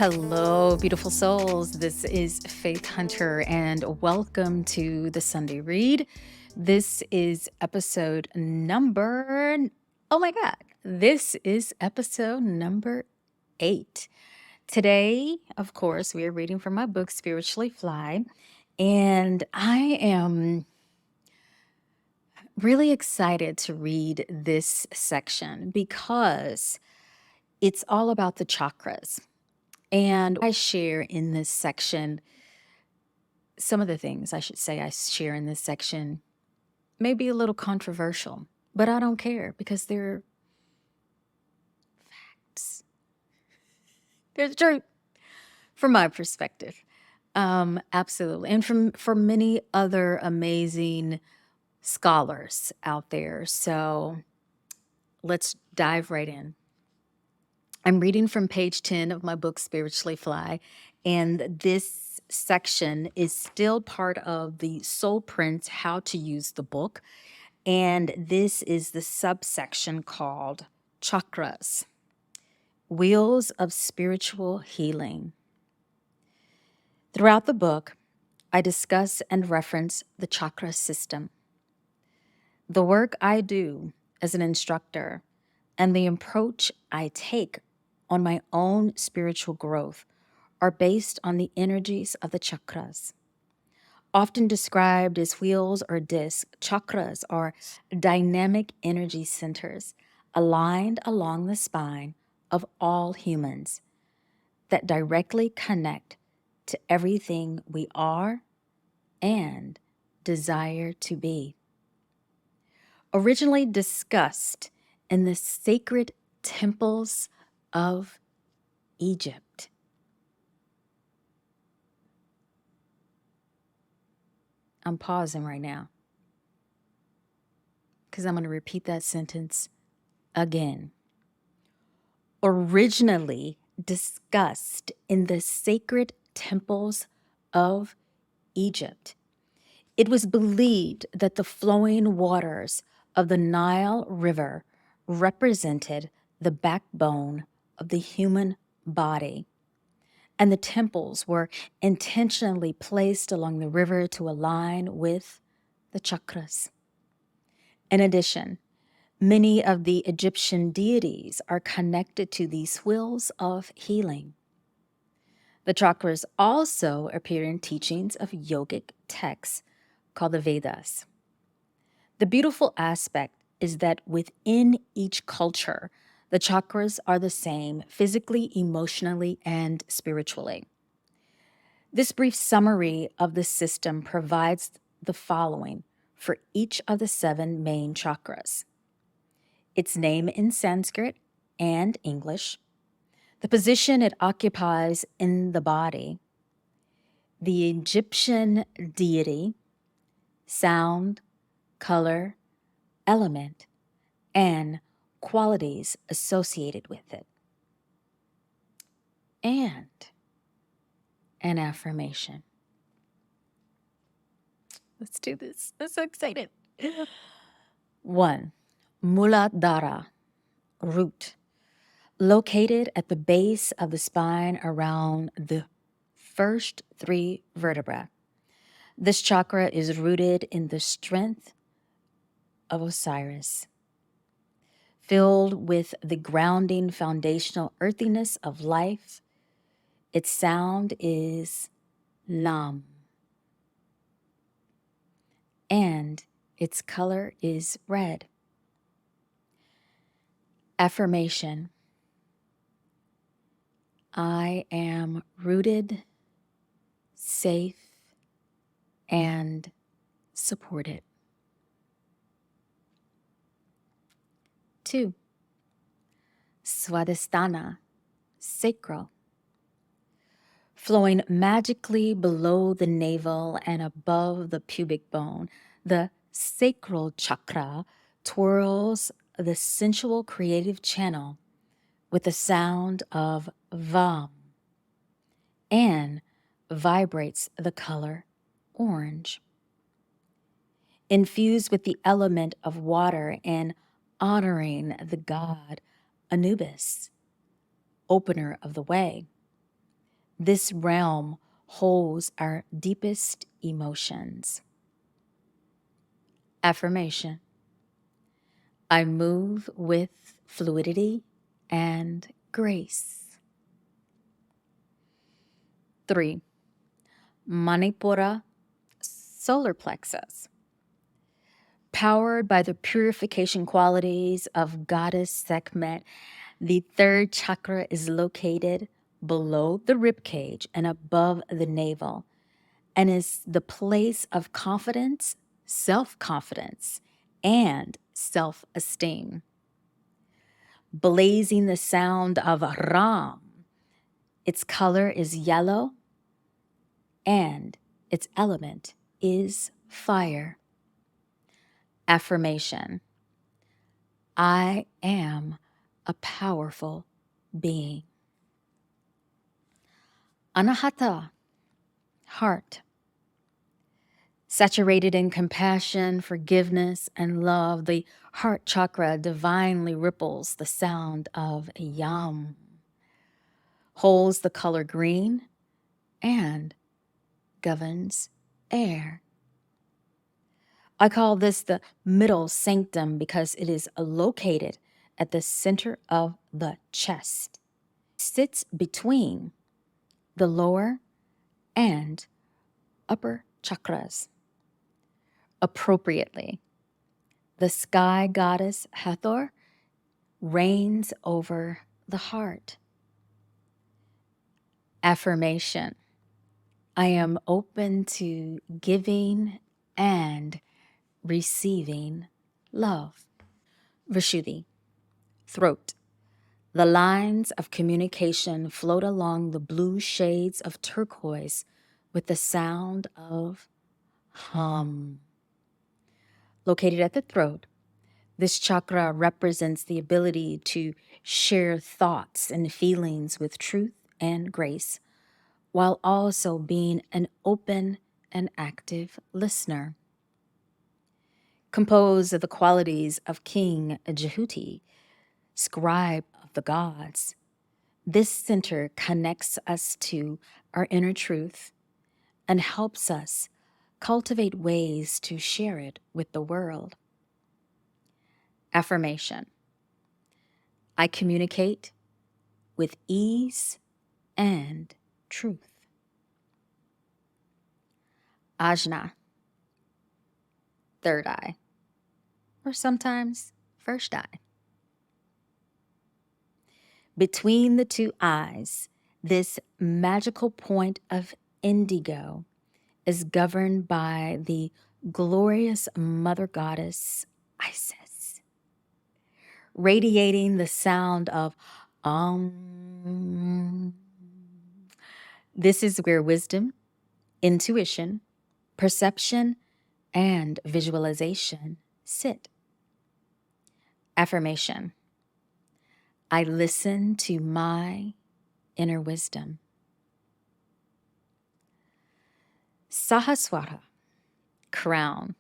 Hello, beautiful souls. This is Faith Hunter, and welcome to the Sunday Read. This is episode number, oh my God, this is episode number 8. Today, of course, we are reading from my book, Spiritually Fly, and I am really excited to read this section because it's all about the chakras. And I share in this section, some of the things I should say I share in this section may be a little controversial, but I don't care because they're facts. They're the truth from my perspective. Absolutely. And from many other amazing scholars out there. So let's dive right in. I'm reading from page 10 of my book, Spiritually Fly, and this section is still part of the Soul Print How to Use the book, and this is the subsection called Chakras, Wheels of Spiritual Healing. Throughout the book, I discuss and reference the chakra system. The work I do as an instructor and the approach I take on my own spiritual growth are based on the energies of the chakras. Often described as wheels or discs, chakras are dynamic energy centers aligned along the spine of all humans that directly connect to everything we are and desire to be. Originally discussed in the sacred temples of Egypt. I'm pausing right now because I'm going to repeat that sentence again. Originally discussed in the sacred temples of Egypt. It was believed that the flowing waters of the Nile River represented the backbone of the human body, and the temples were intentionally placed along the river to align with the chakras. In addition, many of the Egyptian deities are connected to these wheels of healing. The chakras also appear in teachings of yogic texts called the Vedas. The beautiful aspect is that within each culture, the chakras are the same physically, emotionally, and spiritually. This brief summary of the system provides the following for each of the 7 main chakras: its name in Sanskrit and English, the position it occupies in the body, the Egyptian deity, sound, color, element, and qualities associated with it, and an affirmation. Let's do this. I'm so excited. 1. Muladara, root, located at the base of the spine around the first 3 vertebrae. This chakra is rooted in the strength of Osiris, filled with the grounding foundational earthiness of life. Its sound is Lam, and its color is red. Affirmation: I am rooted, safe, and supported. 2. Swadhisthana, sacral, flowing magically below the navel and above the pubic bone. The sacral chakra twirls the sensual creative channel with the sound of Vam and vibrates the color orange. Infused with the element of water and honoring the god Anubis, opener of the way, This realm holds our deepest emotions. Affirmation. I move with fluidity and grace. 3. Manipura solar plexus. Powered by the purification qualities of Goddess Sekhmet, the third chakra is located below the ribcage and above the navel, and is the place of confidence, self-confidence, and self-esteem. Blazing the sound of Ram, its color is yellow, and its element is fire. Affirmation. I am a powerful being. Anahata, heart. Saturated in compassion, forgiveness, and love, the heart chakra divinely ripples the sound of Yam, holds the color green, and governs air. I call this the middle sanctum because it is located at the center of the chest. It sits between the lower and upper chakras. Appropriately, the sky goddess Hathor reigns over the heart. Affirmation. I am open to giving and receiving love. Vishuddhi, throat. The lines of communication float along the blue shades of turquoise with the sound of hum. Located at the throat, this chakra represents the ability to share thoughts and feelings with truth and grace, while also being an open and active listener. Composed of the qualities of King Jehuti, scribe of the gods, this center connects us to our inner truth and helps us cultivate ways to share it with the world. Affirmation. I communicate with ease and truth. Ajna, third eye, or sometimes first eye. Between the two eyes, this magical point of indigo is governed by the glorious mother goddess Isis, radiating the sound of Om. This is where wisdom, intuition, perception, and visualization sit. Affirmation. I listen to my inner wisdom. Sahaswara, crown.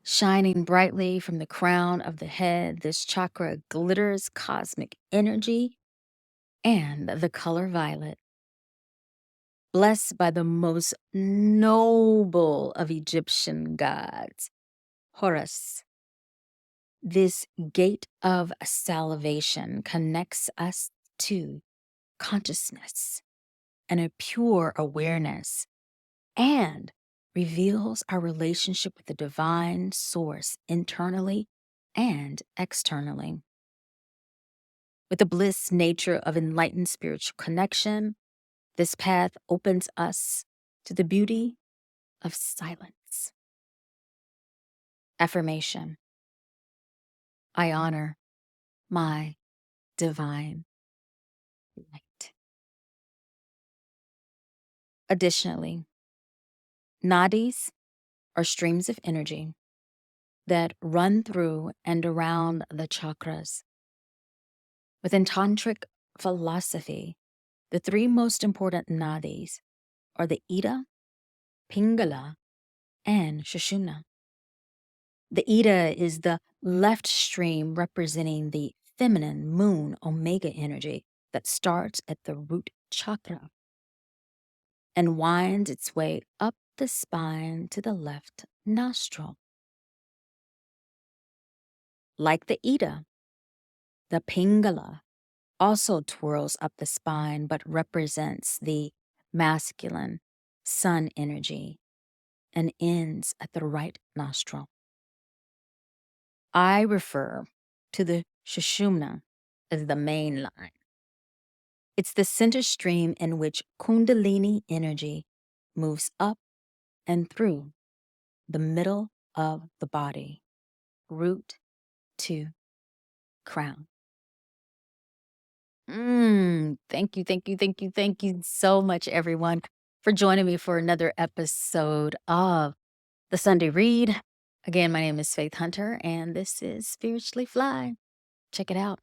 Shining brightly from the crown of the head, this chakra glitters cosmic energy and the color violet. Blessed by the most noble of Egyptian gods, Horus. This gate of salvation connects us to consciousness and a pure awareness, and reveals our relationship with the divine source internally and externally. With the bliss nature of enlightened spiritual connection, this path opens us to the beauty of silence. Affirmation. I honor my divine light. Additionally, Nadis are streams of energy that run through and around the chakras. Within tantric philosophy, the three most important nadis are the Ida, Pingala, and Sushumna. The Ida is the left stream representing the feminine moon omega energy that starts at the root chakra and winds its way up the spine to the left nostril. Like the Ida, the Pingala also twirls up the spine but represents the masculine sun energy and ends at the right nostril. I refer to the Sushumna as the main line. It's the center stream in which Kundalini energy moves up and through the middle of the body, root to crown. Thank you so much, everyone, for joining me for another episode of the Sunday Read. Again, my name is Faith Hunter, and this is Spiritually Fly. Check it out.